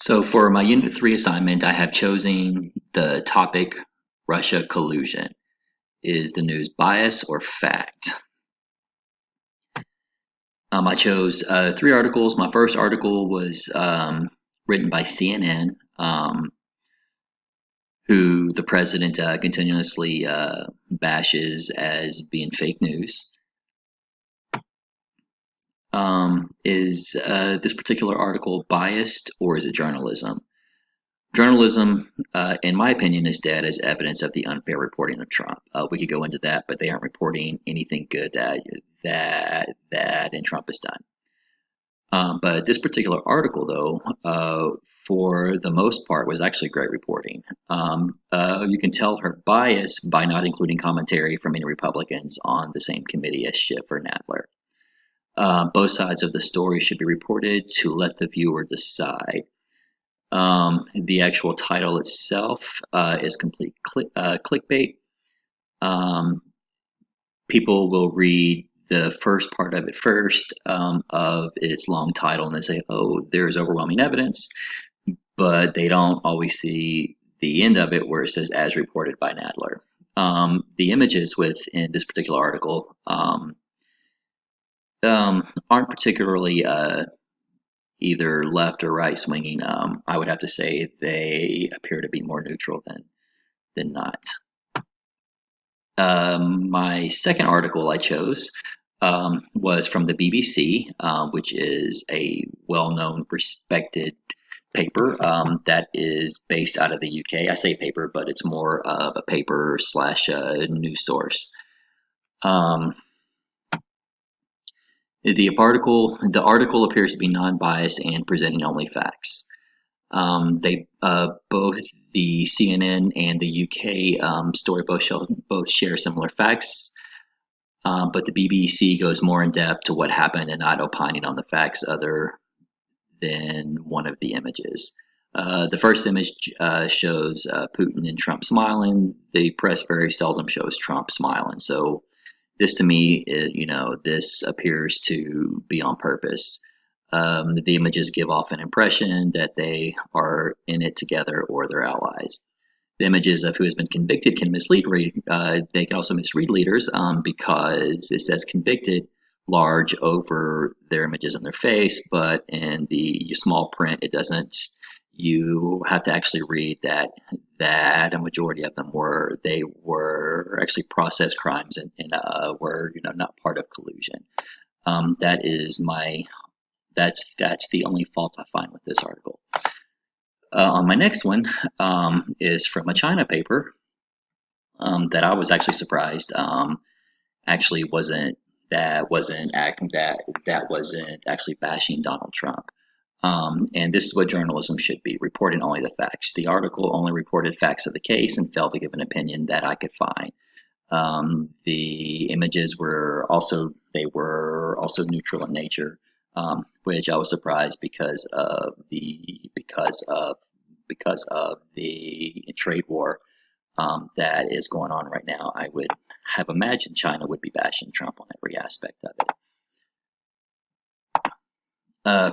So for my Unit 3 assignment, I have chosen the topic Russia collusion. Is the news bias or fact? I chose three articles. My first article was written by CNN, who the president continuously bashes as being fake news. Is this particular article biased or is it journalism? Journalism, in my opinion, is dead as evidence of the unfair reporting of Trump. We could go into that, but they aren't reporting anything good that and Trump has done. But this particular article, though, for the most part, was actually great reporting. You can tell her bias by not including commentary from any Republicans on the same committee as Schiff or Nadler. Both sides of the story should be reported to let the viewer decide. The actual title itself is complete clickbait. People will read the first part of it first of its long title and they say, oh, there's overwhelming evidence, but they don't always see the end of it where it says as reported by Nadler. The images within this particular article aren't particularly either left or right swinging. I would have to say they appear to be more neutral than not. My second article I chose was from the BBC, which is a well-known, respected paper that is based out of the UK. I say paper, but it's more of a paper slash news source. The article appears to be non-biased and presenting only facts. They both the CNN and the UK story both share similar facts, but the BBC goes more in depth to what happened and not opining on the facts other than one of the images. The first image shows Putin and Trump smiling. The press very seldom shows Trump smiling, so this to me, this appears to be on purpose. The images give off an impression that they are in it together or they're allies. The images of who has been convicted can mislead. They can also misread leaders because it says convicted large over their images on their face, but in the small print it doesn't. You have to actually read that a majority of them were actually processed crimes and were not part of collusion. That's the only fault I find with this article. On my next one is from a China paper that I was actually surprised actually wasn't actually bashing Donald Trump. And this is what journalism should be, reporting only the facts. The article only reported facts of the case and failed to give an opinion that I could find. The images were also neutral in nature, which I was surprised because of the trade war that is going on right now. I would have imagined China would be bashing Trump on every aspect of it.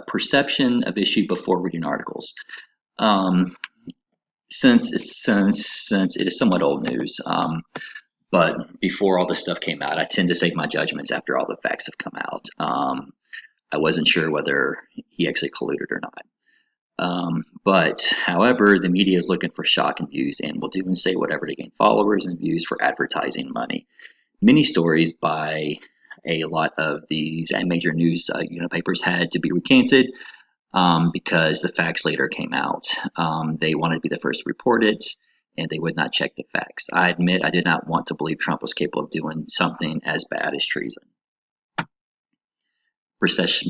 Perception of issue before reading articles. Since it is somewhat old news, but before all this stuff came out, I tend to save my judgments after all the facts have come out. I wasn't sure whether he actually colluded or not. But however, the media is looking for shock and views and will do and say whatever to gain followers and views for advertising money. Many stories by a lot of these major news papers had to be recanted because the facts later came out. They wanted to be the first to report it, and they would not check the facts. I admit I did not want to believe Trump was capable of doing something as bad as treason.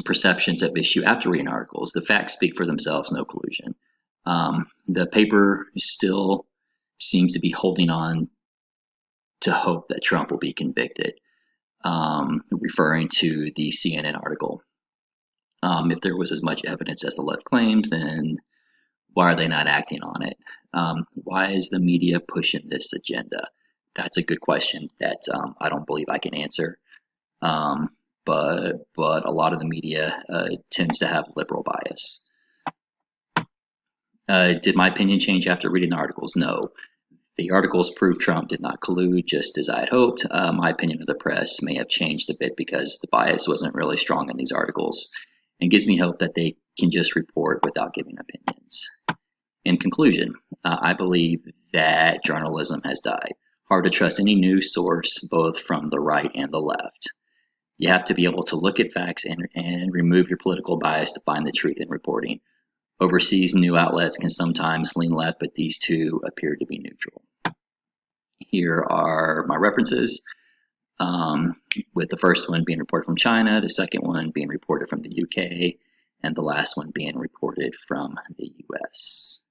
Perceptions of issue after reading articles. The facts speak for themselves, no collusion. The paper still seems to be holding on to hope that Trump will be convicted, referring to the CNN article. If there was as much evidence as the left claims, then why are they not acting on it? Why is the media pushing this agenda? That's a good question that I don't believe I can answer. But a lot of the media tends to have liberal bias. Did my opinion change after reading the articles? No. The articles proved Trump did not collude, just as I had hoped. My opinion of the press may have changed a bit because the bias wasn't really strong in these articles, and gives me hope that they can just report without giving opinions. In conclusion, I believe that journalism has died. Hard to trust any news source, both from the right and the left. You have to be able to look at facts and remove your political bias to find the truth in reporting. Overseas news outlets can sometimes lean left, but these two appear to be neutral. Here are my references, with the first one being reported from China, the second one being reported from the UK, and the last one being reported from the US.